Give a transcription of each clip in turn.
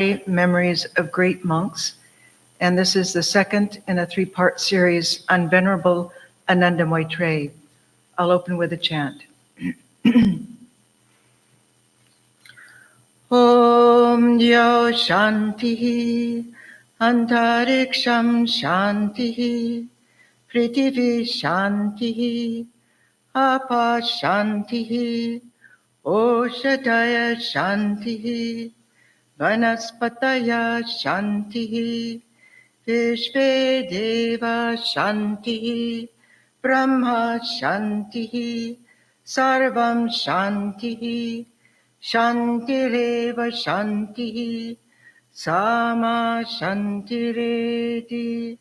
Memories of Great Monks, and this is the second in a three-part series on Venerable Ananda Maitreya. I'll open with a chant. Om Yo Shanti Antariksham Shanti Prithvi Shanti Apa Shanti Oshadaya Shanti Vanaspataya Shanti Vishve Deva Shanti Brahma Shanti Sarvam Shanti Shantireva Shanti Sama Shantireti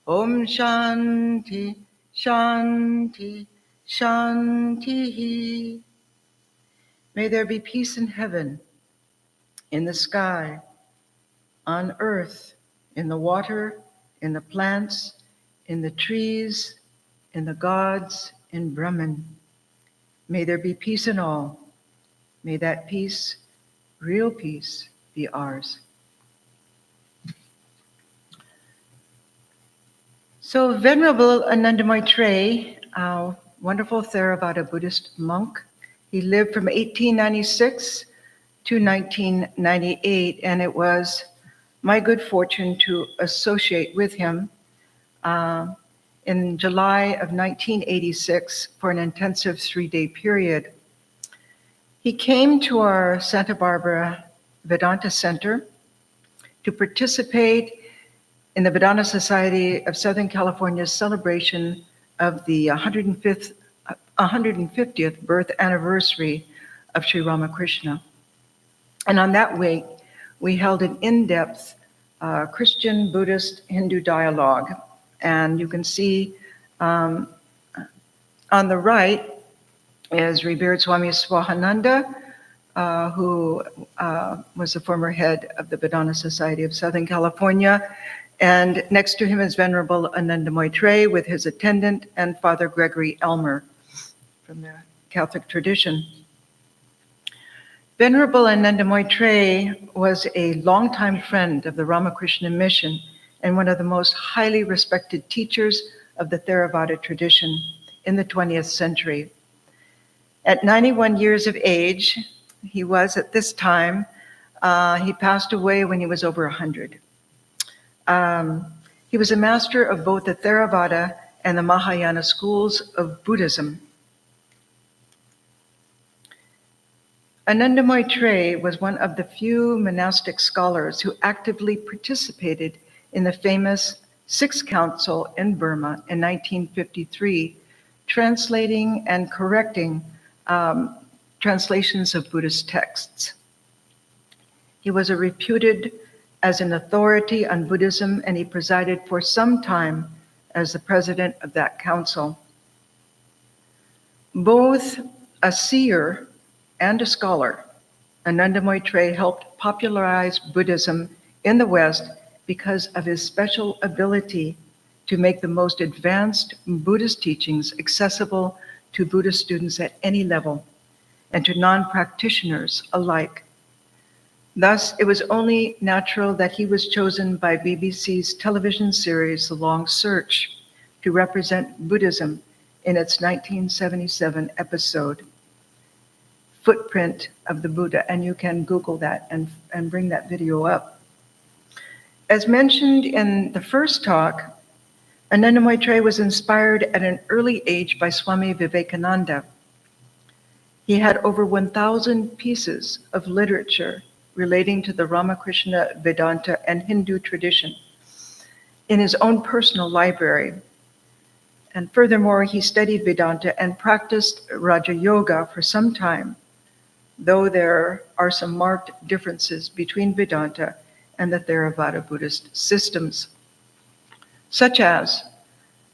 Om Shanti Shanti Shanti. May there be peace in heaven, in the sky, on earth, in the water, in the plants, in the trees, in the gods, in Brahman. May there be peace in all. May that peace, real peace, be ours. So Venerable Ananda Maitreya, a wonderful Theravada Buddhist monk, he lived from 1896 to 1998, and it was my good fortune to associate with him in July of 1986 for an intensive 3-day period. He came to our Santa Barbara Vedanta Center to participate in the Vedanta Society of Southern California's celebration of the 150th birth anniversary of Sri Ramakrishna. And on that week, we held an in-depth Christian, Buddhist, Hindu dialogue. And you can see on the right is Revered Swami Swahananda, who was the former head of the Vedanta Society of Southern California. And next to him is Venerable Ananda Maitreya with his attendant and Father Gregory Elmer from the Catholic tradition. Venerable Ananda Maitreya was a longtime friend of the Ramakrishna mission and one of the most highly respected teachers of the Theravada tradition in the 20th century. At 91 years of age, he was at this time, he passed away when he was over 100. He was a master of both the Theravada and the Mahayana schools of Buddhism. Ananda Maitreya was one of the few monastic scholars who actively participated in the famous Sixth Council in Burma in 1953, translating and correcting translations of Buddhist texts. He was reputed as an authority on Buddhism, and he presided for some time as the president of that council. Both a seer and a scholar, Ananda Maitreya helped popularize Buddhism in the West because of his special ability to make the most advanced Buddhist teachings accessible to Buddhist students at any level and to non-practitioners alike. Thus, it was only natural that he was chosen by BBC's television series, The Long Search, to represent Buddhism in its 1977 episode, Footprint of the Buddha, and you can Google that and bring that video up. As mentioned in the first talk, Ananda Maitreya was inspired at an early age by Swami Vivekananda. He had over 1,000 pieces of literature relating to the Ramakrishna, Vedanta, and Hindu tradition in his own personal library. And furthermore, he studied Vedanta and practiced Raja Yoga for some time, though there are some marked differences between Vedanta and the Theravada Buddhist systems, such as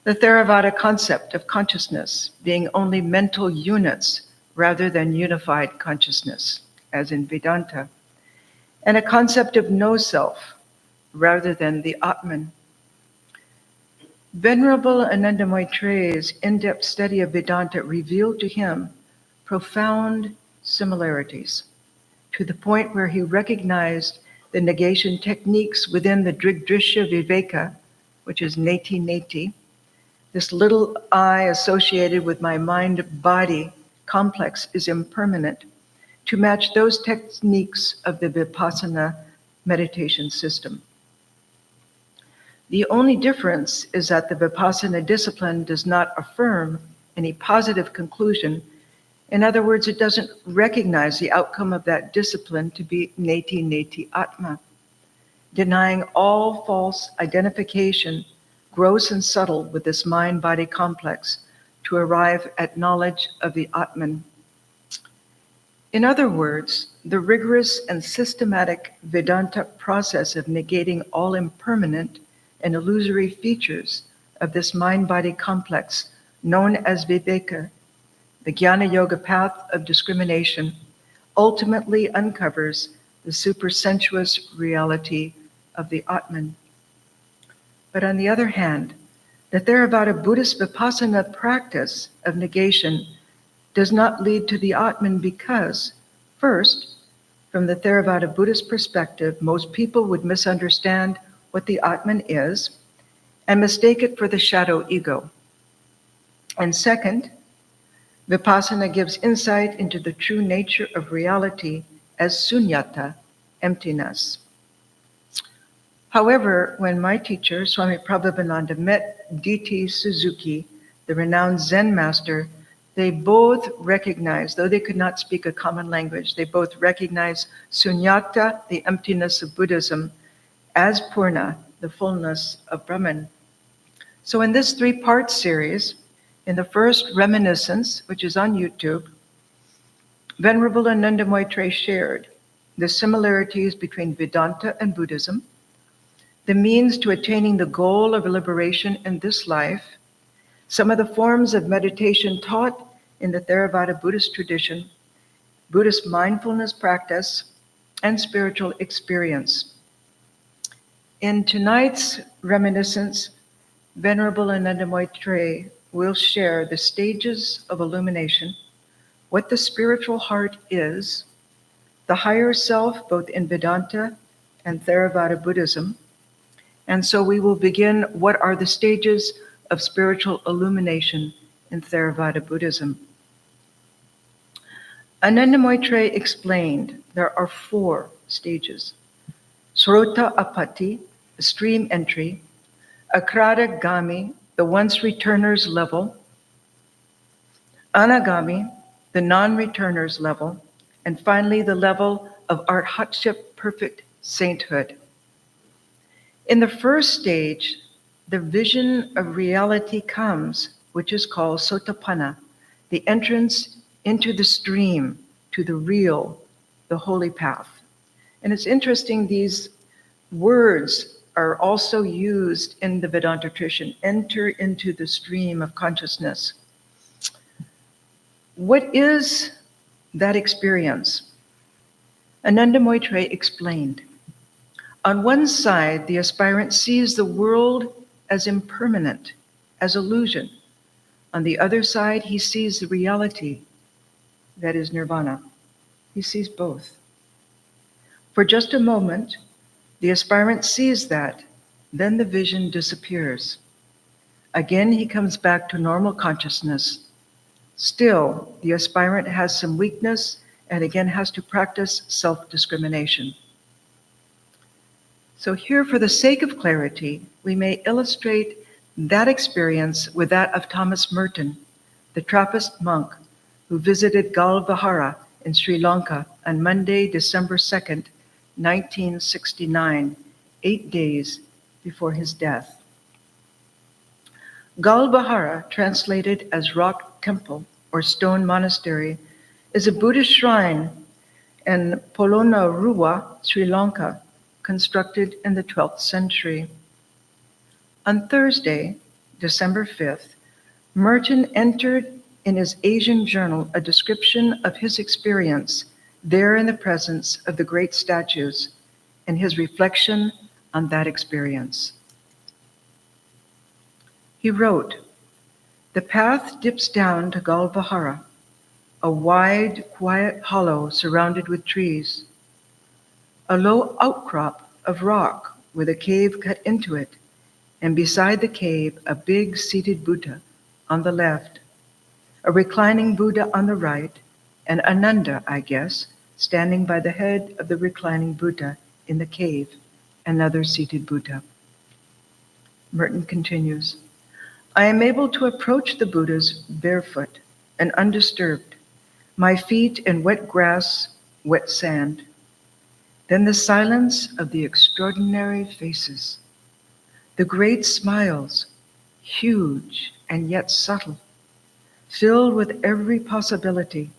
the Theravada concept of consciousness being only mental units rather than unified consciousness, as in Vedanta, and a concept of no self rather than the Atman. Venerable Ananda Maitreya's in-depth study of Vedanta revealed to him profound similarities, to the point where he recognized the negation techniques within the Drigdrishya Viveka, which is neti neti, this little I associated with my mind-body complex is impermanent, to match those techniques of the Vipassana meditation system. The only difference is that the Vipassana discipline does not affirm any positive conclusion. In other words, it doesn't recognize the outcome of that discipline to be neti neti atma, denying all false identification, gross and subtle, with this mind-body complex to arrive at knowledge of the Atman. In other words, the rigorous and systematic Vedanta process of negating all impermanent and illusory features of this mind-body complex known as Viveka, the Jnana Yoga path of discrimination, ultimately uncovers the supersensuous reality of the Atman. But on the other hand, the Theravada Buddhist Vipassana practice of negation does not lead to the Atman because, first, from the Theravada Buddhist perspective, most people would misunderstand what the Atman is and mistake it for the shadow ego. And second, Vipassana gives insight into the true nature of reality as sunyata, emptiness. However, when my teacher, Swami Prabhupada, met D.T. Suzuki, the renowned Zen master, they both recognized, though they could not speak a common language, they both recognized sunyata, the emptiness of Buddhism, as Purna, the fullness of Brahman. So in this 3-part series, in the first reminiscence, which is on YouTube, Venerable Ananda Maitreya shared the similarities between Vedanta and Buddhism, the means to attaining the goal of liberation in this life, some of the forms of meditation taught in the Theravada Buddhist tradition, Buddhist mindfulness practice, and spiritual experience. In tonight's reminiscence, Venerable Ananda Maitreya will share the stages of illumination, what the spiritual heart is, the higher self, both in Vedanta and Theravada Buddhism. And so we will begin what are the stages of spiritual illumination in Theravada Buddhism. Ananda Maitreya explained there are 4 stages. Srota apati, the stream entry, Akrata gami, the once returners level, Anagami, the non-returners level, and finally the level of arhatship, perfect sainthood. In the first stage, the vision of reality comes, which is called sotapanna, the entrance into the stream, to the real, the holy path. And it's interesting, these words are also used in the Vedanta tradition, enter into the stream of consciousness. What is that experience? Ananda Maitreya explained. On one side, the aspirant sees the world as impermanent, as illusion. On the other side, he sees the reality, that is nirvana. He sees both. For just a moment, the aspirant sees that, then the vision disappears. Again, he comes back to normal consciousness. Still, the aspirant has some weakness and again has to practice self-discrimination. So here, for the sake of clarity, we may illustrate that experience with that of Thomas Merton, the Trappist monk who visited Galvahara in Sri Lanka on Monday, December 2nd, 1969, 8 days before his death. Galvahara, translated as rock temple or stone monastery, is a Buddhist shrine in Polonnaruwa, Sri Lanka, constructed in the 12th century. On Thursday, December 5th, Merton entered in his Asian journal a description of his experience there in the presence of the great statues and his reflection on that experience. He wrote, "The path dips down to Galvahara, a wide, quiet hollow surrounded with trees. a low outcrop of rock with a cave cut into it, and beside the cave, a big seated Buddha on the left, a reclining Buddha on the right, and Ananda, I guess, standing by the head of the reclining Buddha in the cave, another seated Buddha. Merton continues, I am able to approach the Buddhas barefoot and undisturbed, my feet in wet grass, wet sand. Then the silence of the extraordinary faces, the great smiles, huge and yet subtle, filled with every possibility,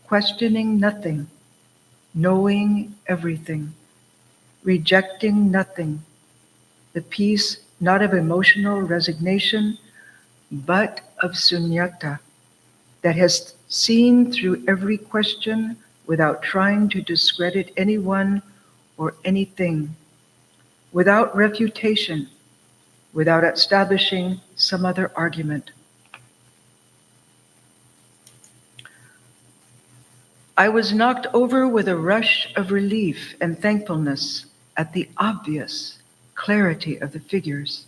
questioning nothing, knowing everything, rejecting nothing, the peace not of emotional resignation, but of sunyata, that has seen through every question without trying to discredit anyone or anything, without refutation, without establishing some other argument. I was knocked over with a rush of relief and thankfulness at the obvious clarity of the figures,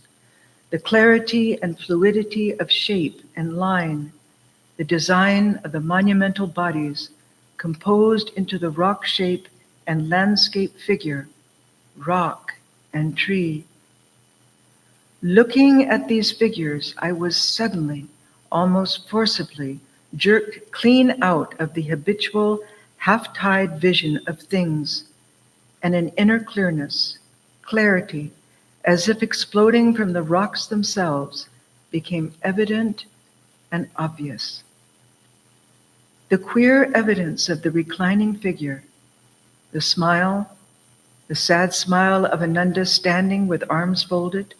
the clarity and fluidity of shape and line, the design of the monumental bodies composed into the rock shape and landscape figure, rock and tree. Looking at these figures, I was suddenly, almost forcibly, jerked clean out of the habitual half-tide vision of things, and an inner clearness, clarity, as if exploding from the rocks themselves, became evident and obvious. The queer evidence of the reclining figure, the smile, the sad smile of Ananda standing with arms folded.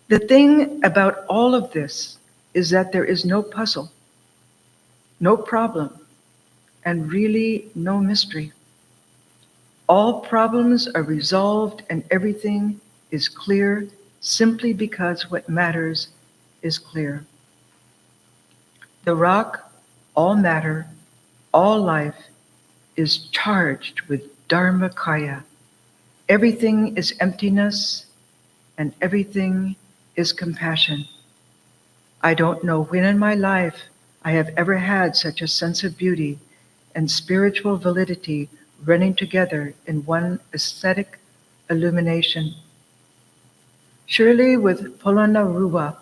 The thing about all of this is that there is no puzzle, no problem, and really no mystery. All problems are resolved and everything is clear simply because what matters is clear. The rock, all matter, all life is charged with Dharmakaya. Everything is emptiness and everything is compassion. I don't know when in my life I have ever had such a sense of beauty and spiritual validity running together in one aesthetic illumination. Surely with Polonnaruwa,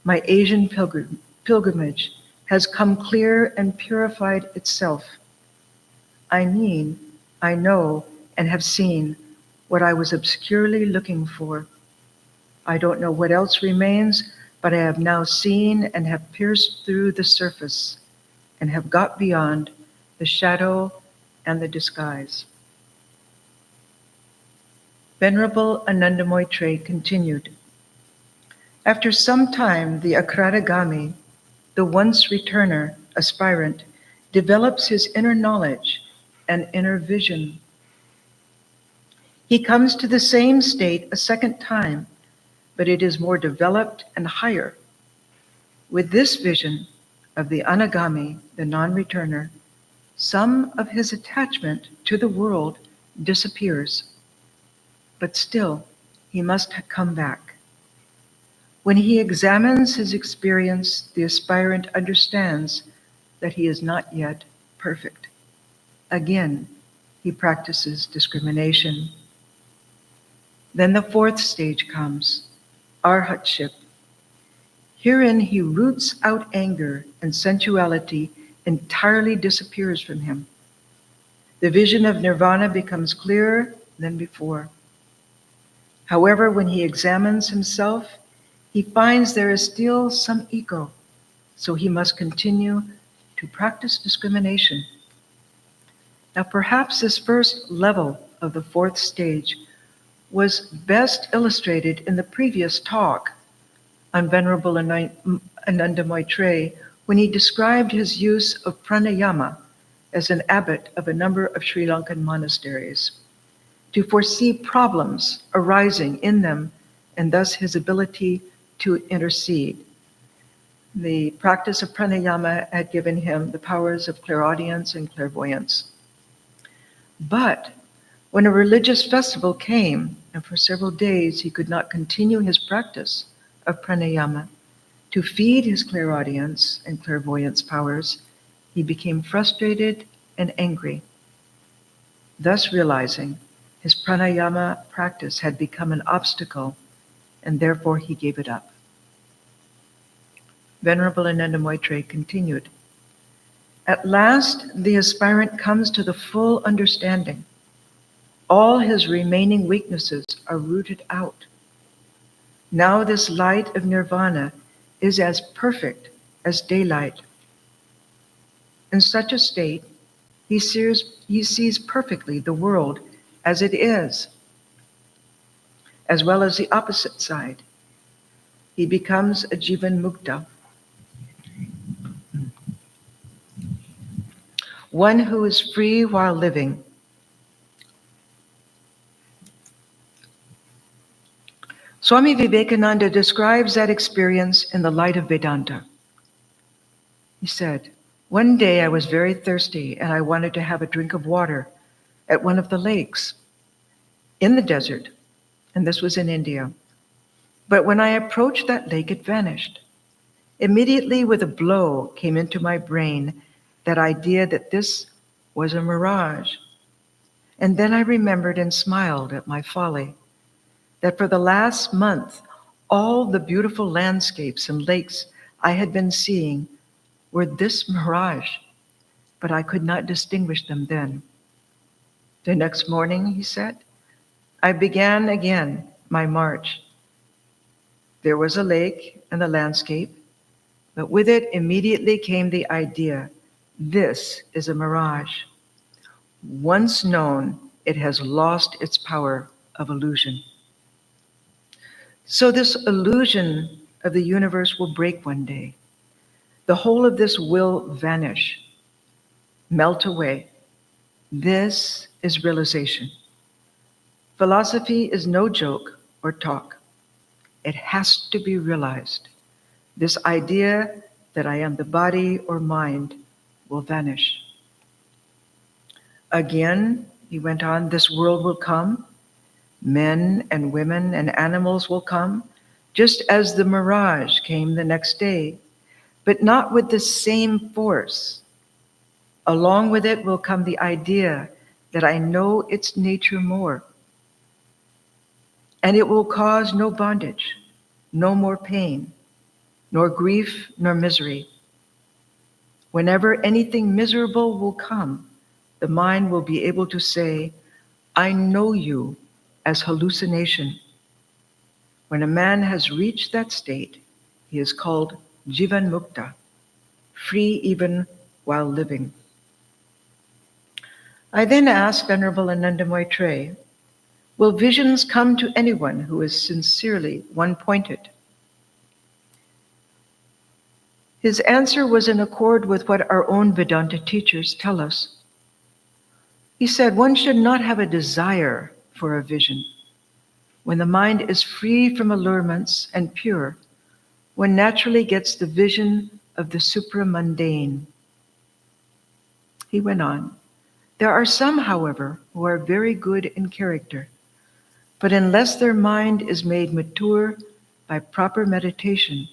my Asian pilgrimage has come clear and purified itself. I mean, I know and have seen what I was obscurely looking for. I don't know what else remains, but I have now seen and have pierced through the surface and have got beyond the shadow and the disguise. Venerable Ananda Maitreya continued. After some time, the Akratagami, the once returner, aspirant, develops his inner knowledge and inner vision. He comes to the same state a second time, but it is more developed and higher. With this vision of the Anagami, the non-returner, some of his attachment to the world disappears, but still he must come back. When he examines his experience, the aspirant understands that he is not yet perfect. Again, he practices discrimination. Then the fourth stage comes, arhatship. Herein he roots out anger, and sensuality entirely disappears from him. The vision of nirvana becomes clearer than before. However, when he examines himself, he finds there is still some ego, so he must continue to practice discrimination. Now, perhaps this first level of the fourth stage was best illustrated in the previous talk on Venerable Ananda Maitreya when he described his use of pranayama as an abbot of a number of Sri Lankan monasteries, to foresee problems arising in them and thus his ability to intercede. The practice of pranayama had given him the powers of clairaudience and clairvoyance. But When a religious festival came, and for several days he could not continue his practice of pranayama to feed his clairaudience and clairvoyance powers, he became frustrated and angry, thus realizing his pranayama practice had become an obstacle, and therefore he gave it up. Venerable Ananda Maitreya continued, "At last the aspirant comes to the full understanding. All his remaining weaknesses are rooted out. Now this light of nirvana is as perfect as daylight. In such a state, he sees perfectly the world as it is, as well as the opposite side. He becomes a jivan mukta, one who is free while living. Swami Vivekananda describes that experience in the light of Vedanta. He said, "One day I was very thirsty and I wanted to have a drink of water at one of the lakes in the desert, and this was in India. But when I approached that lake, it vanished. Immediately with a blow came into my brain that idea that this was a mirage. And then I remembered and smiled at my folly, that for the last month, all the beautiful landscapes and lakes I had been seeing were this mirage, but I could not distinguish them then. The next morning," he said, "I began again my march. There was a lake and the landscape, but with it immediately came the idea, this is a mirage. Once known, it has lost its power of illusion." So this illusion of the universe will break one day. The whole of this will vanish, melt away. This is realization. Philosophy is no joke or talk. It has to be realized. This idea that I am the body or mind will vanish. Again, he went on, this world will come. Men and women and animals will come, just as the mirage came the next day, but not with the same force. Along with it will come the idea that I know its nature more. And it will cause no bondage, no more pain, nor grief, nor misery. Whenever anything miserable will come, the mind will be able to say, I know you, as hallucination. When a man has reached that state, he is called jivan mukta, free even while living. I then asked Venerable Ananda Maitreya, will visions come to anyone who is sincerely one-pointed? His answer was in accord with what our own Vedanta teachers tell us. He said, one should not have a desire for a vision. When the mind is free from allurements and pure, one naturally gets the vision of the supramundane. He went on, there are some, however, who are very good in character, but unless their mind is made mature by proper meditation,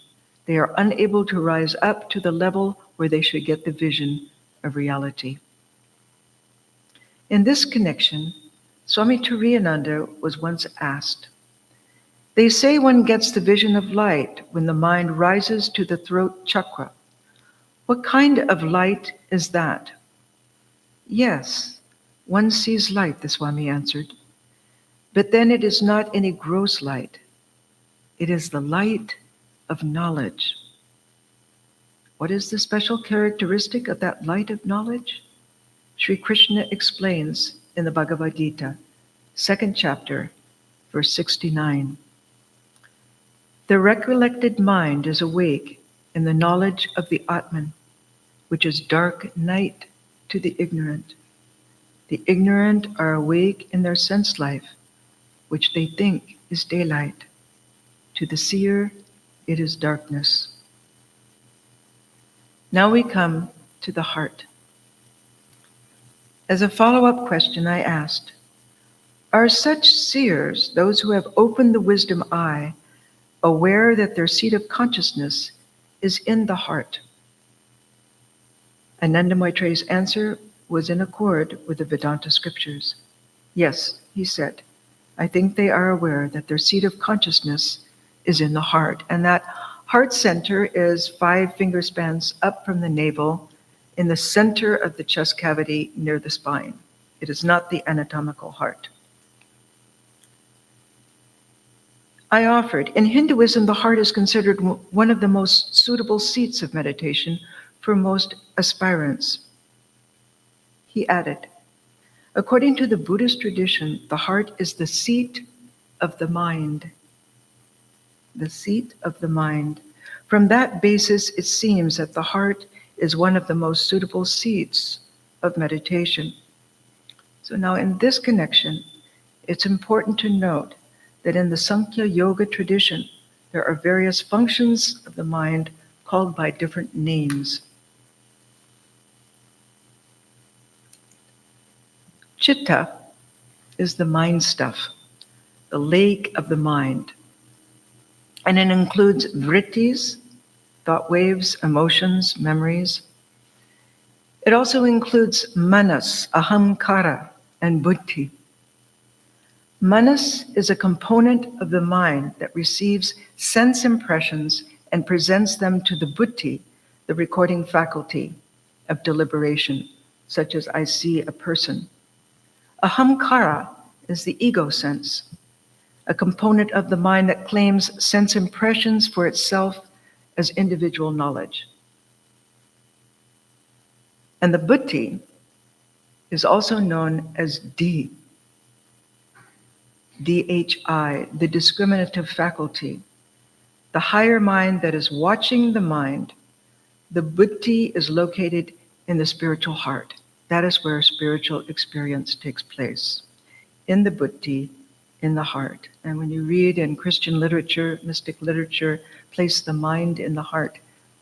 they are unable to rise up to the level where they should get the vision of reality. In this connection, Swami Turiyananda was once asked, they say one gets the vision of light when the mind rises to the throat chakra. What kind of light is that? Yes, one sees light, the Swami answered, but then it is not any gross light. It is the light of knowledge. What is the special characteristic of that light of knowledge? Sri Krishna explains in the Bhagavad Gita, 2nd chapter, verse 69. The recollected mind is awake in the knowledge of the Atman, which is dark night to the ignorant. The ignorant are awake in their sense life, which they think is daylight. To the seer, it is darkness. Now we come to the heart. As a follow-up question, I asked, Are such seers those who have opened the wisdom eye, aware that their seat of consciousness is in the heart? Ananda Maitreya's answer was in accord with the Vedanta scriptures. Yes, he said, I think they are aware that their seat of consciousness is in the heart, and that heart center is 5 finger spans up from the navel in the center of the chest cavity near the spine. It is not the anatomical heart. I offered, in Hinduism, the heart is considered one of the most suitable seats of meditation for most aspirants. He added, according to the Buddhist tradition, the heart is the seat of the mind. The seat of the mind. From that basis, it seems that the heart is one of the most suitable seats of meditation. So now in this connection, it's important to note that in the Sankhya Yoga tradition, there are various functions of the mind called by different names. Chitta is the mind stuff, the lake of the mind. And it includes vrittis, thought waves, emotions, memories. It also includes manas, ahamkara, and buddhi. Manas is a component of the mind that receives sense impressions and presents them to the buddhi, the recording faculty of deliberation, such as I see a person. Ahamkara is the ego sense, a component of the mind that claims sense impressions for itself as individual knowledge. And the buddhi is also known as D, DHI, the discriminative faculty, the higher mind that is watching the mind. The buddhi is located in the spiritual heart. That is where spiritual experience takes place, in the buddhi, in the heart. And when you read in Christian literature, mystic literature, place the mind in the heart,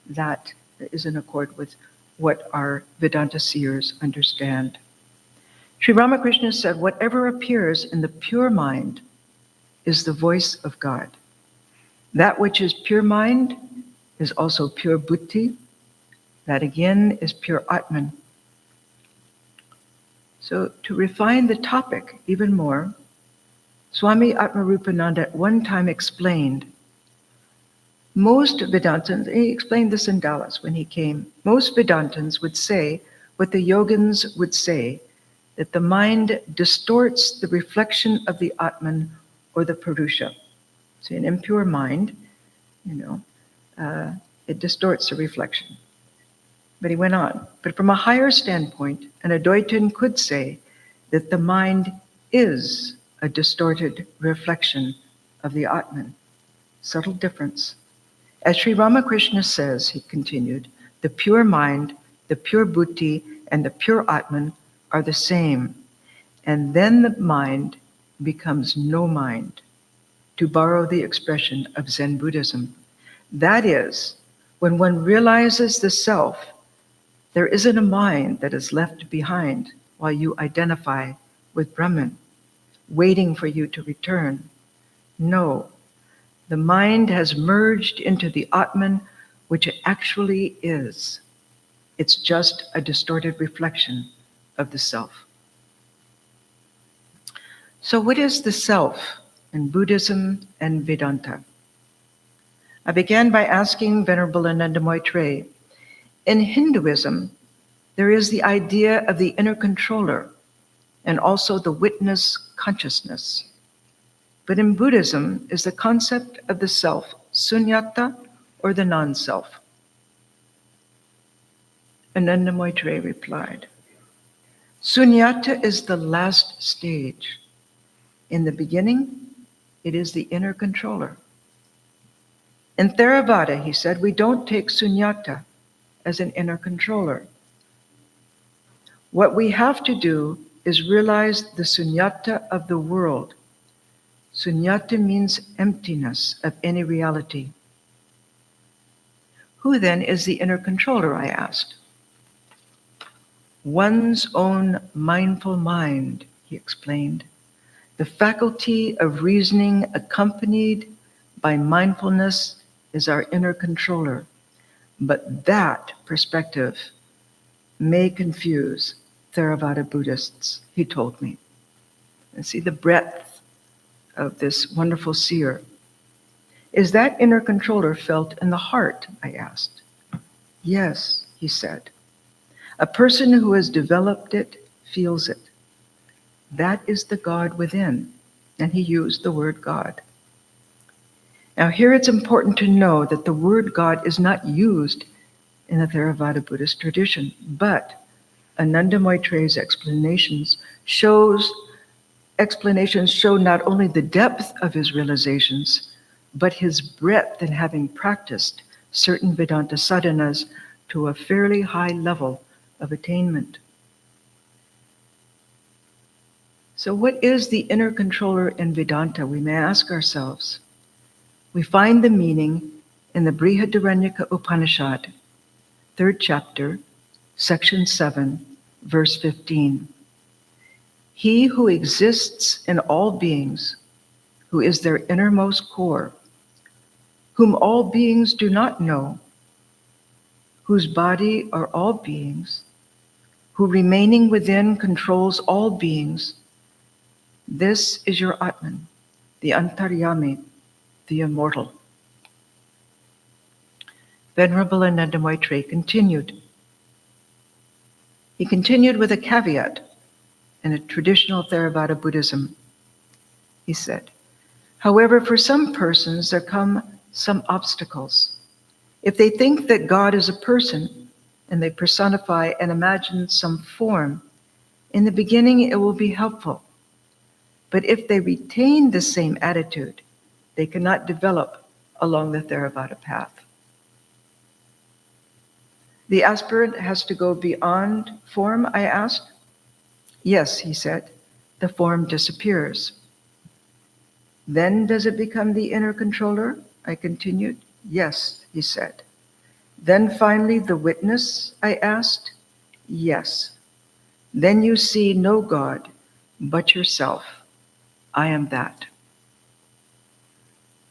that is in accord with what our Vedanta seers understand. Sri Ramakrishna said, whatever appears in the pure mind is the voice of God. That which is pure mind is also pure buddhi. That again is pure Atman. So to refine the topic even more, Swami Atmarupananda at one time explained, most Vedantins, he explained this in Dallas when he came, most Vedantins would say what the yogins would say, that the mind distorts the reflection of the Atman or the Purusha. So an impure mind, it distorts the reflection. But he went on, but from a higher standpoint, an Advaitin could say that the mind is a distorted reflection of the Atman. Subtle difference. As Sri Ramakrishna says, he continued, the pure mind, the pure buddhi, and the pure Atman are the same. And then the mind becomes no mind, to borrow the expression of Zen Buddhism. That is, when one realizes the self, there isn't a mind that is left behind while you identify with Brahman, waiting for you to return. No, the mind has merged into the Atman, which it actually is. It's just a distorted reflection of the self. So what is the self in Buddhism and Vedanta? I began by asking Venerable Ananda Maitreya, in Hinduism, there is the idea of the inner controller and also the witness consciousness. But in Buddhism is the concept of the self, sunyata, or the non-self. Ananda Maitreya replied, sunyata is the last stage. In the beginning, it is the inner controller. In Theravada, he said, we don't take sunyata as an inner controller. What we have to do is realize the sunyata of the world. Sunyata means emptiness of any reality. Who then is the inner controller, I asked. One's own mindful mind, he explained. The faculty of reasoning accompanied by mindfulness is our inner controller. But that perspective may confuse Theravada Buddhists, he told me. And see the breadth of this wonderful seer. Is that inner controller felt in the heart? I asked. Yes, he said. A person who has developed it feels it. That is the God within. And he used the word God. Now here it's important to know that the word God is not used in the Theravada Buddhist tradition, but Ananda Maitreya's explanations show not only the depth of his realizations, but his breadth in having practiced certain Vedanta sadhanas to a fairly high level of attainment. So what is the inner controller in Vedanta? We may ask ourselves. We find the meaning in the Brihadaranyaka Upanishad, 3rd chapter, section 7, verse 15. He who exists in all beings, who is their innermost core, whom all beings do not know, whose body are all beings, who remaining within controls all beings, this is your Atman, the Antaryami, the immortal. Venerable Ananda Maitreya continued. He continued with a caveat in a traditional Theravada Buddhism. He said, however, for some persons there come some obstacles. If they think that God is a person and they personify and imagine some form, in the beginning it will be helpful. But if they retain the same attitude, they cannot develop along the Theravada path. The aspirant has to go beyond form, I asked. Yes, he said, the form disappears. Then does it become the inner controller? I continued. Yes, he said. Then finally the witness, I asked. Yes. Then you see no God but yourself. I am that.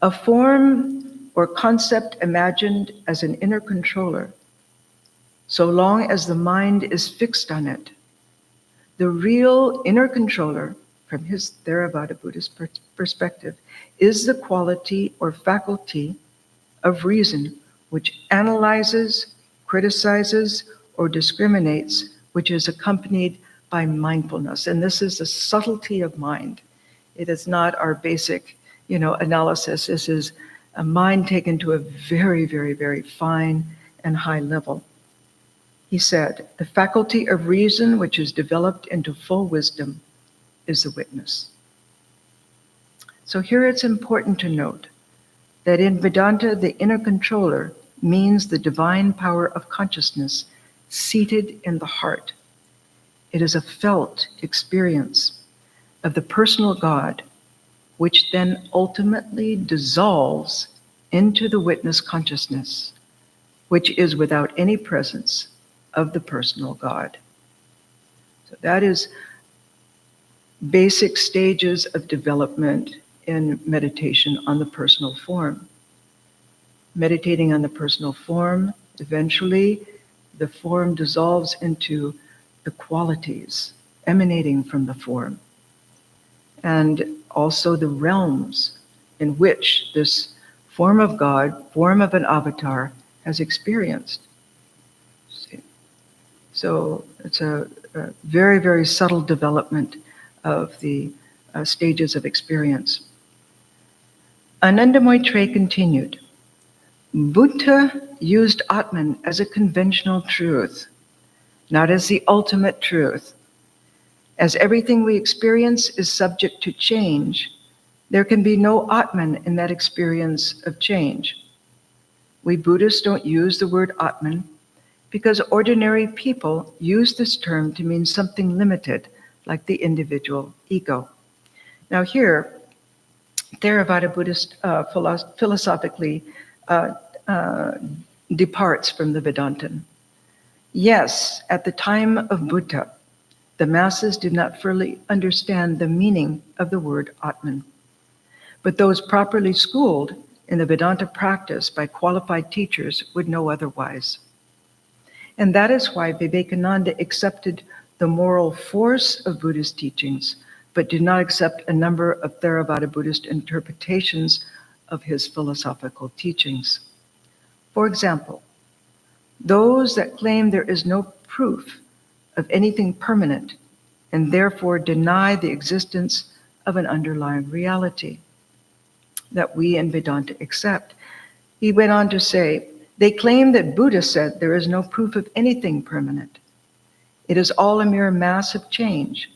A form or concept imagined as an inner controller, so long as the mind is fixed on it, the real inner controller, from his Theravada Buddhist perspective, is the quality or faculty of reason which analyzes, criticizes, or discriminates, which is accompanied by mindfulness. And this is the subtlety of mind. It is not our basic, analysis. This is a mind taken to a very, very, very fine and high level. He said, the faculty of reason which is developed into full wisdom is the witness. So here it's important to note that in Vedanta, the inner controller means the divine power of consciousness seated in the heart. It is a felt experience of the personal God, which then ultimately dissolves into the witness consciousness, which is without any presence of the personal God. So that is basic stages of development in meditation on the personal form. Meditating on the personal form, eventually the form dissolves into the qualities emanating from the form, and also the realms in which this form of God, form of an avatar, has experienced. So it's a very, very subtle development of the stages of experience. Ananda Maitreya continued, Buddha used Atman as a conventional truth, not as the ultimate truth. As everything we experience is subject to change, there can be no Atman in that experience of change. We Buddhists don't use the word Atman because ordinary people use this term to mean something limited, like the individual ego. Now here, Theravada Buddhist philosophically departs from the Vedantin. Yes, at the time of Buddha, the masses did not fully understand the meaning of the word Atman. But those properly schooled in the Vedanta practice by qualified teachers would know otherwise. And that is why Vivekananda accepted the moral force of Buddhist teachings, but did not accept a number of Theravada Buddhist interpretations of his philosophical teachings. For example, those that claim there is no proof of anything permanent and therefore deny the existence of an underlying reality that we in Vedanta accept. He went on to say, they claim that Buddha said there is no proof of anything permanent. It is all a mere mass of change.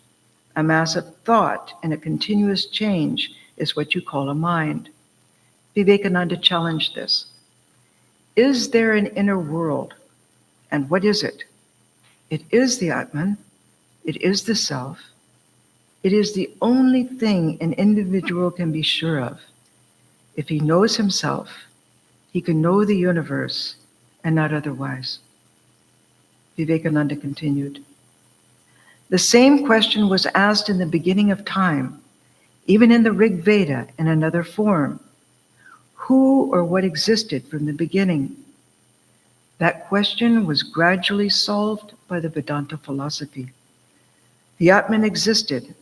A mass of thought and a continuous change is what you call a mind. Vivekananda challenged this. Is there an inner world? And what is it? It is the Atman. It is the self. It is the only thing an individual can be sure of. If he knows himself, he can know the universe and not otherwise. Vivekananda continued. The same question was asked in the beginning of time, even in the Rig Veda in another form. Who or what existed from the beginning? That question was gradually solved by the Vedanta philosophy. The Atman existed,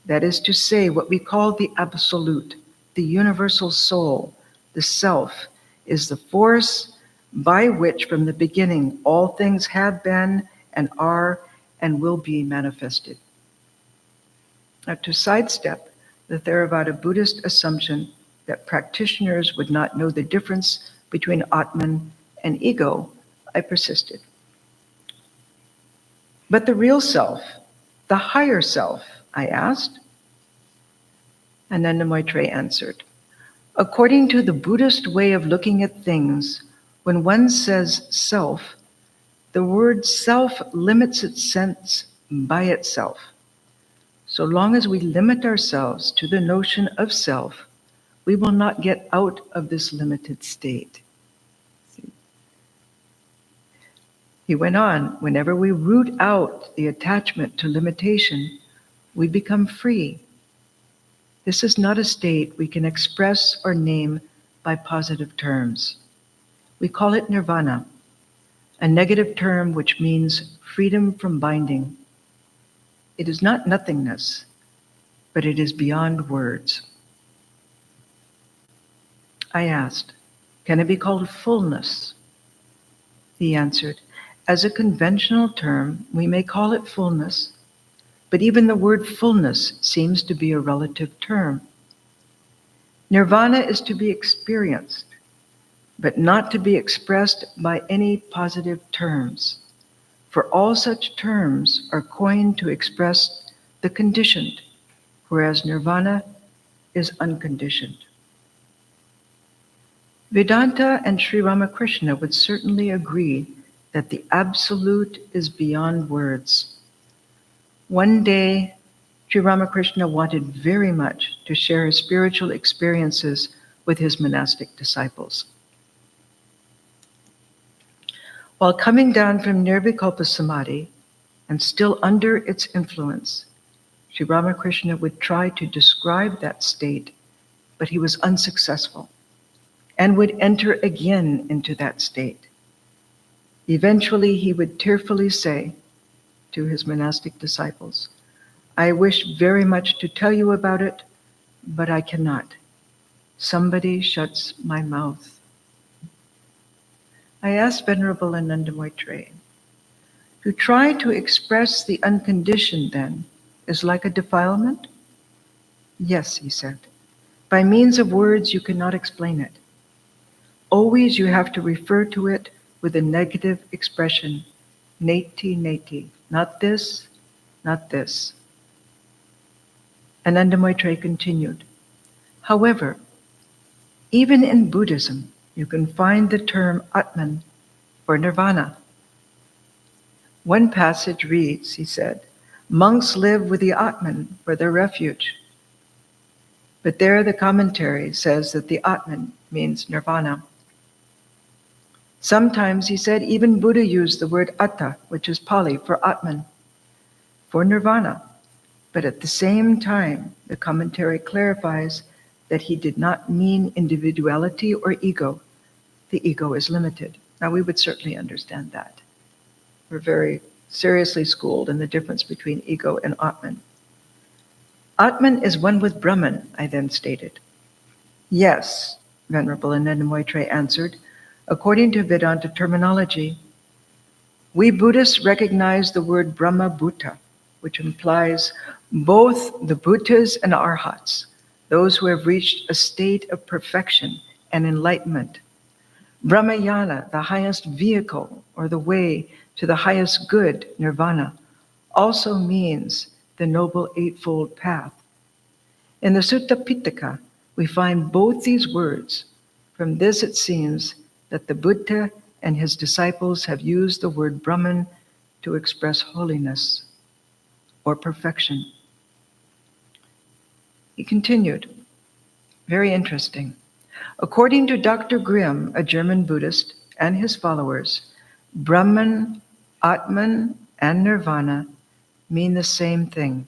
that is to say, what we call the Absolute, the universal soul, the self, is the force by which from the beginning all things have been and are and will be manifested. Now, to sidestep the Theravada Buddhist assumption that practitioners would not know the difference between Atman and ego, I persisted. But the real self, the higher self, I asked. Ananda Maitreya answered, according to the Buddhist way of looking at things, when one says self, the word self limits its sense by itself. So long as we limit ourselves to the notion of self, we will not get out of this limited state. He went on, whenever we root out the attachment to limitation, we become free. This is not a state we can express or name by positive terms. We call it nirvana, a negative term which means freedom from binding. It is not nothingness, but it is beyond words. I asked, can it be called fullness? He answered, as a conventional term, we may call it fullness, but even the word fullness seems to be a relative term. Nirvana is to be experienced, but not to be expressed by any positive terms, for all such terms are coined to express the conditioned, whereas nirvana is unconditioned. Vedanta and Sri Ramakrishna would certainly agree that the Absolute is beyond words. One day, Sri Ramakrishna wanted very much to share his spiritual experiences with his monastic disciples. While coming down from Nirvikalpa Samadhi, and still under its influence, Sri Ramakrishna would try to describe that state, but he was unsuccessful, and would enter again into that state. Eventually, he would tearfully say to his monastic disciples, I wish very much to tell you about it, but I cannot. Somebody shuts my mouth. I asked Venerable Ananda Maitreya, to try to express the unconditioned then is like a defilement? Yes, he said. By means of words, you cannot explain it. Always you have to refer to it with a negative expression, neti, neti. Not this, not this. Ananda Maitreya continued, however, even in Buddhism, you can find the term Atman or Nirvana. One passage reads, he said, monks live with the Atman for their refuge. But there the commentary says that the Atman means Nirvana. Sometimes, he said, even Buddha used the word Atta, which is Pali, for Atman. for nirvana. But at the same time, the commentary clarifies that he did not mean individuality or ego. The ego is limited. Now, we would certainly understand that. We're very seriously schooled in the difference between ego and Atman. Atman is one with Brahman, I then stated. Yes, Venerable Ananda Maitreya answered. According to Vedanta terminology, we Buddhists recognize the word Brahma Bhuta, which implies both the Bhutas and Arhats, those who have reached a state of perfection and enlightenment. Brahmayana, the highest vehicle or the way to the highest good, nirvana, also means the Noble Eightfold Path. In the Sutta Pitaka, we find both these words. From this it seems that the Buddha and his disciples have used the word Brahman to express holiness or perfection. He continued, very interesting. According to Dr. Grimm, a German Buddhist, and his followers, Brahman, Atman, and Nirvana mean the same thing.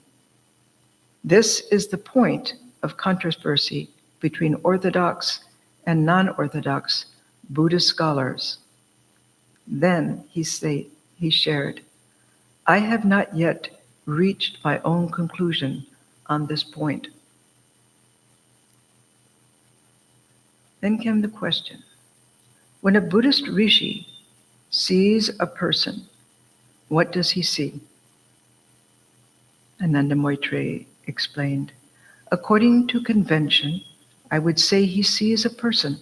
This is the point of controversy between Orthodox and non-Orthodox Buddhist scholars. Then he shared, I have not yet reached my own conclusion on this point. Then came the question, when a Buddhist rishi sees a person, what does he see? Ananda Maitreya explained, according to convention, I would say he sees a person,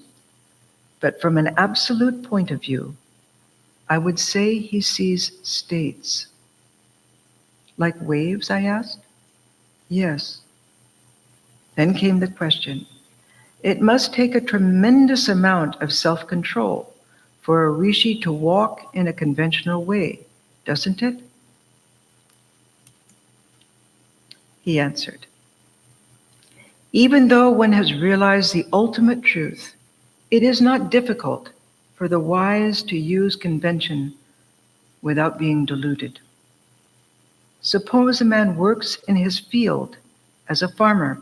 but from an absolute point of view, I would say he sees states. Like waves, I asked? Yes. Then came the question, it must take a tremendous amount of self-control for a rishi to walk in a conventional way, doesn't it? He answered, even though one has realized the ultimate truth, it is not difficult for the wise to use convention without being deluded. Suppose a man works in his field as a farmer.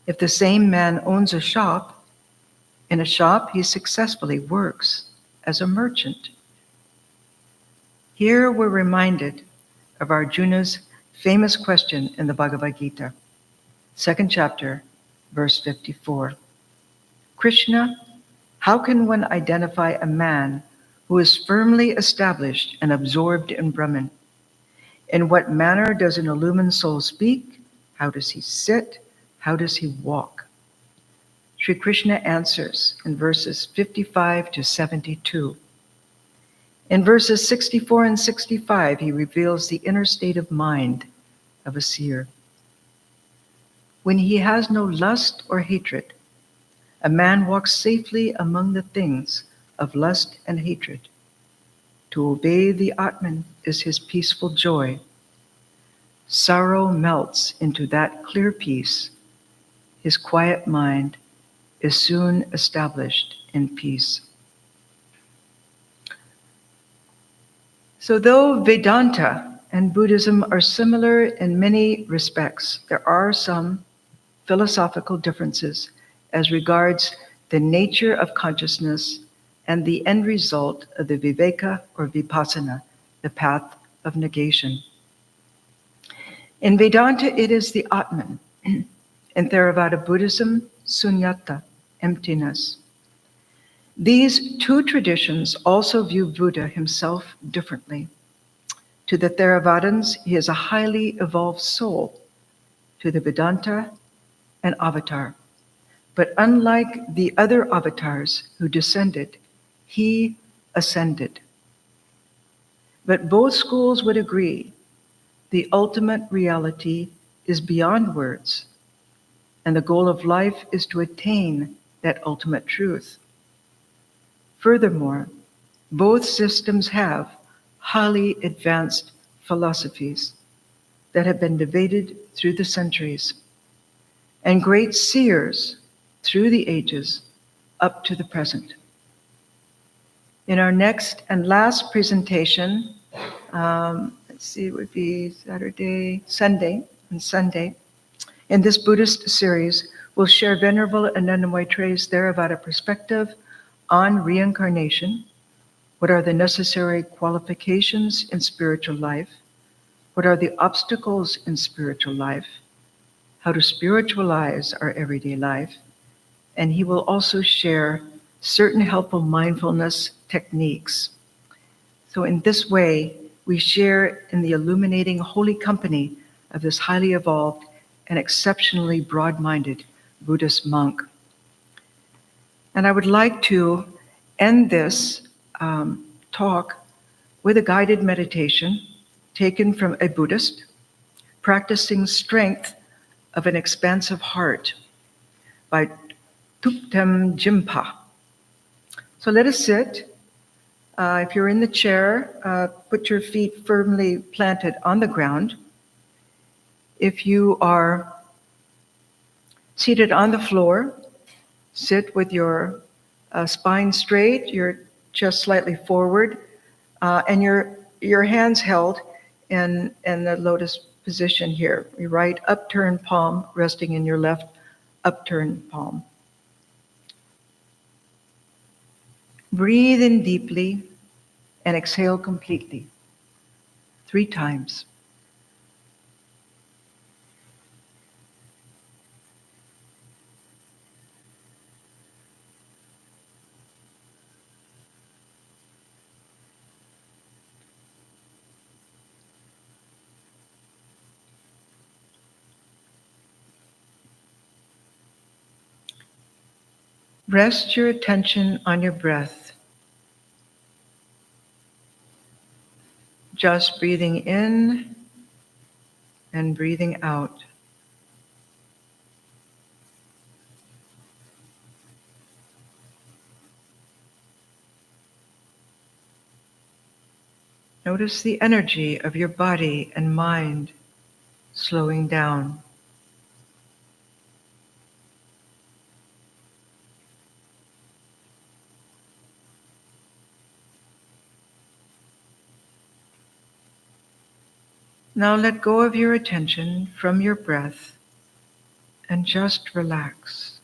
If the same man owns a shop, in a shop he successfully works as a merchant. Here we're reminded of Arjuna's famous question in the Bhagavad Gita, 2nd chapter, verse 54. Krishna, how can one identify a man who is firmly established and absorbed in Brahman? In what manner does an illumined soul speak? How does he sit? How does he walk? Sri Krishna answers in verses 55 to 72. In verses 64 and 65, he reveals the inner state of mind of a seer. When he has no lust or hatred, a man walks safely among the things of lust and hatred. To obey the Atman is his peaceful joy. Sorrow melts into that clear peace. His quiet mind is soon established in peace. So though Vedanta and Buddhism are similar in many respects, there are some philosophical differences as regards the nature of consciousness and the end result of the viveka or vipassana, the path of negation. In Vedanta, it is the Atman. In Theravada Buddhism, sunyata, emptiness. These two traditions also view Buddha himself differently. To the Theravadins, he is a highly evolved soul. To the Vedanta, an avatar. But unlike the other avatars who descended, he ascended. But both schools would agree the ultimate reality is beyond words, and the goal of life is to attain that ultimate truth. Furthermore, both systems have highly advanced philosophies that have been debated through the centuries, and great seers through the ages up to the present. In our next and last presentation, see, it would be Sunday. In this Buddhist series, we'll share Venerable Ananda Maitreya's Theravada perspective on reincarnation. What are the necessary qualifications in spiritual life? What are the obstacles in spiritual life? How to spiritualize our everyday life? And he will also share certain helpful mindfulness techniques. So in this way, we share in the illuminating holy company of this highly evolved and exceptionally broad-minded Buddhist monk. And I would like to end this talk with a guided meditation taken from a Buddhist practicing strength of an expansive heart by Thupten Jimpa. So let us sit. If you're in the chair, put your feet firmly planted on the ground. If you are seated on the floor, sit with your spine straight, your chest slightly forward, and your hands held in the lotus position here. Your right upturned palm resting in your left upturned palm. Breathe in deeply and exhale completely 3 times. Rest your attention on your breath. Just breathing in and breathing out. Notice the energy of your body and mind slowing down. Now let go of your attention from your breath and just relax.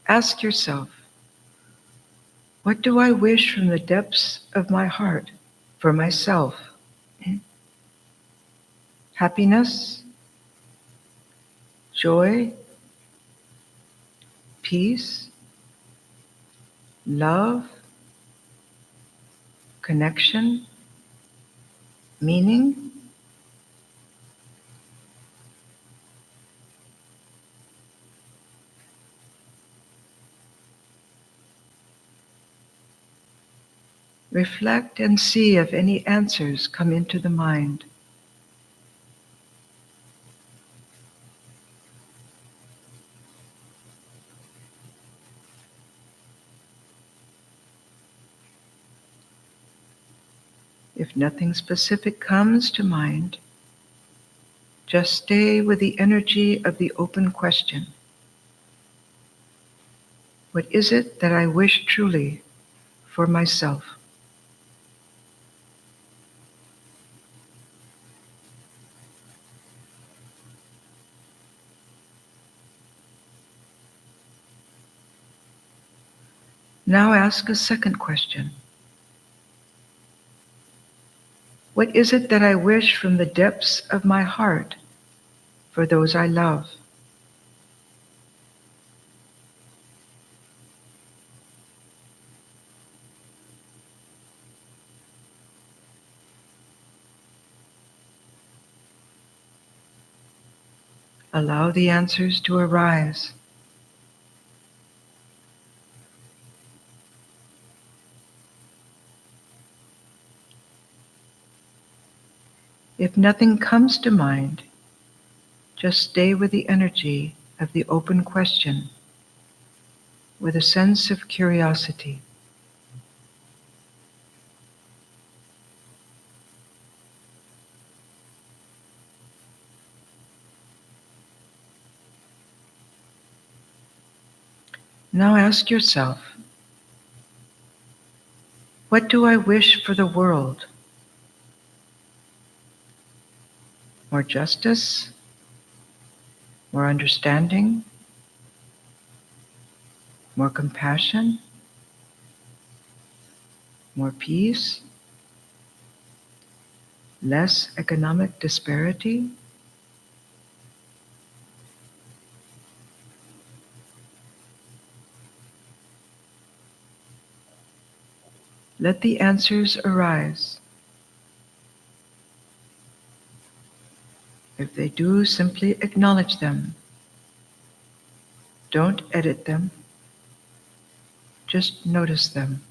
Ask yourself, what do I wish from the depths of my heart for myself? Happiness, joy, peace, love, connection, meaning? Reflect and see if any answers come into the mind. If nothing specific comes to mind, just stay with the energy of the open question. What is it that I wish truly for myself? Now ask a second question. What is it that I wish from the depths of my heart for those I love? Allow the answers to arise. If nothing comes to mind, just stay with the energy of the open question with a sense of curiosity. Now ask yourself, What do I wish for the world? More justice? More understanding? More compassion? More peace? Less economic disparity? Let the answers arise. If they do, simply acknowledge them. Don't edit them. Just notice them.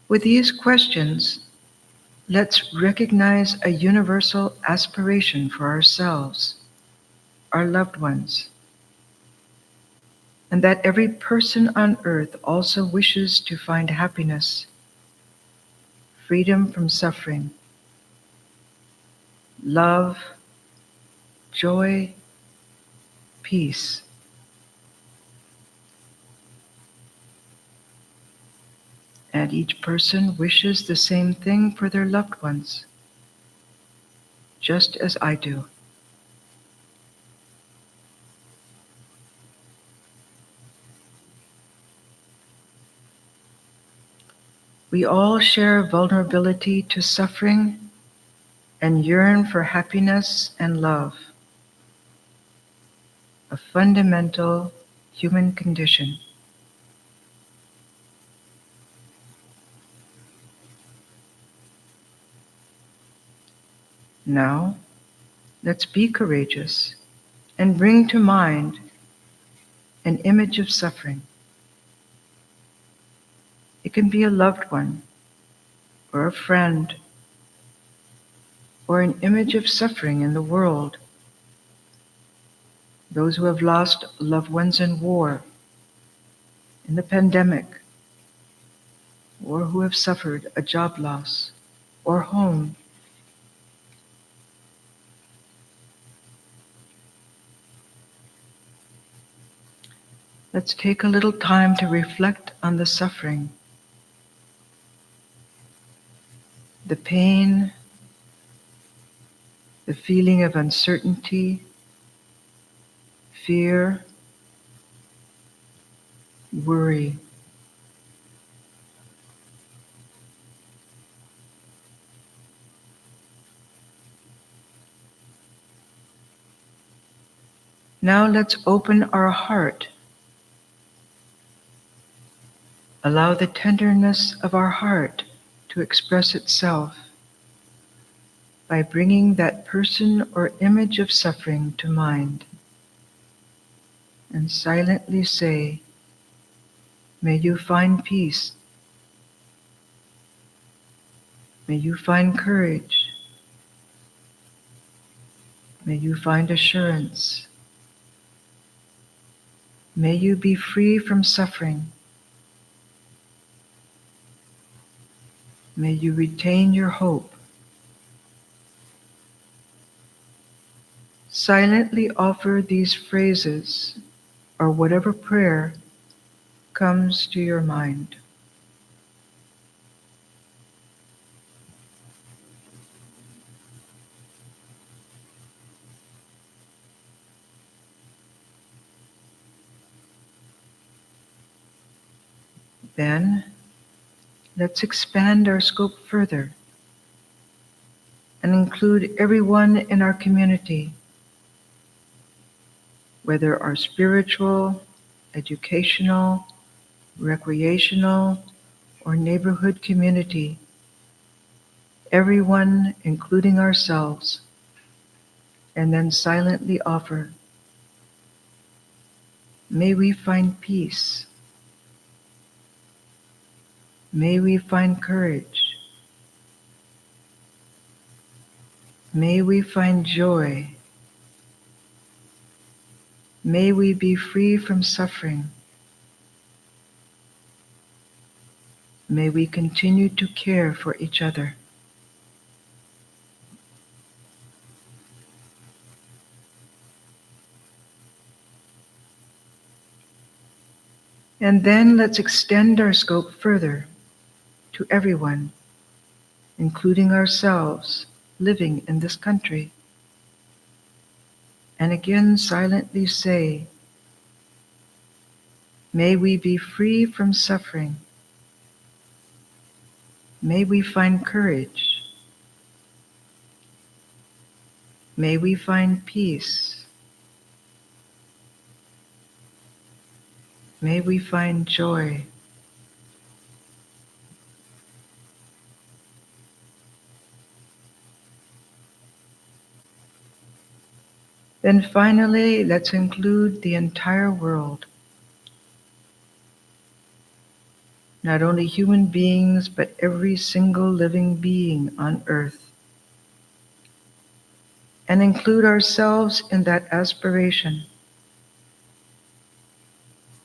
With these questions, let's recognize a universal aspiration for ourselves, our loved ones, and that every person on earth also wishes to find happiness, freedom from suffering, love, joy, peace. And each person wishes the same thing for their loved ones, just as I do. We all share vulnerability to suffering and yearn for happiness and love, a fundamental human condition. Now, let's be courageous and bring to mind an image of suffering. It can be a loved one, or a friend, or an image of suffering in the world. Those who have lost loved ones in war, in the pandemic, or who have suffered a job loss, or home. Let's take a little time to reflect on the suffering, the pain, the feeling of uncertainty, fear, worry. Now let's open our heart. Allow the tenderness of our heart to express itself by bringing that person or image of suffering to mind, and silently say, "May you find peace. May you find courage. May you find assurance. May you be free from suffering. May you retain your hope." Silently offer these phrases or whatever prayer comes to your mind. Then, let's expand our scope further and include everyone in our community, whether our spiritual, educational, recreational, or neighborhood community, everyone, including ourselves, and then silently offer, "May we find peace. May we find courage. May we find joy. May we be free from suffering. May we continue to care for each other." And then let's extend our scope further to everyone, including ourselves living in this country. And again silently say, may we be free from suffering. May we find courage. May we find peace. May we find joy. Then finally, let's include the entire world. Not only human beings, but every single living being on earth. And include ourselves in that aspiration.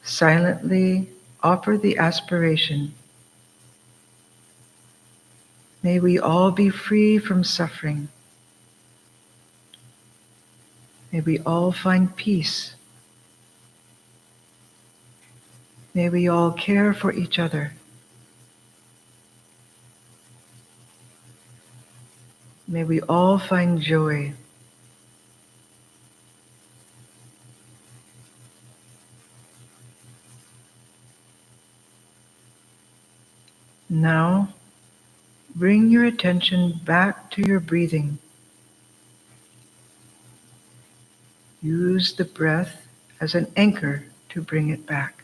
Silently offer the aspiration. May we all be free from suffering. May we all find peace. May we all care for each other. May we all find joy. Now, bring your attention back to your breathing. Use the breath as an anchor to bring it back.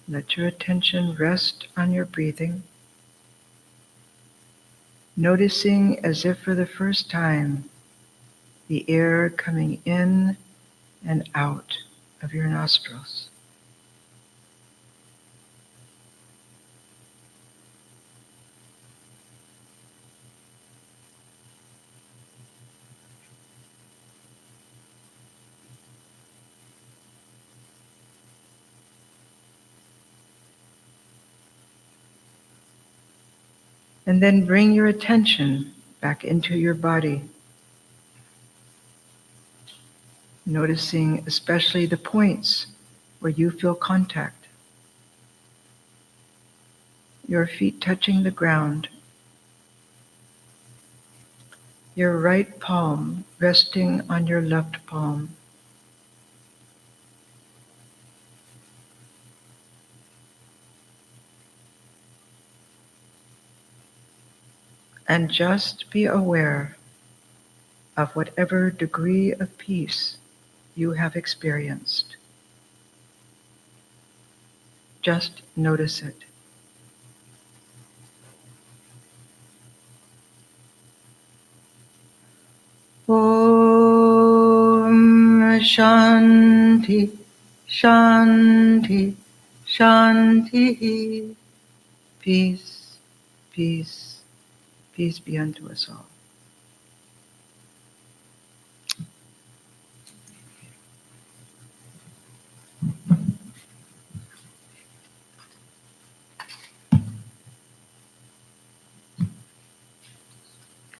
Let your attention rest on your breathing, noticing as if for the first time the air coming in and out of your nostrils. And then bring your attention back into your body, noticing especially the points where you feel contact. Your feet touching the ground, your right palm resting on your left palm. And just be aware of whatever degree of peace you have experienced. Just notice it. Om Shanti, Shanti, Shanti. Peace, peace, peace be unto us all.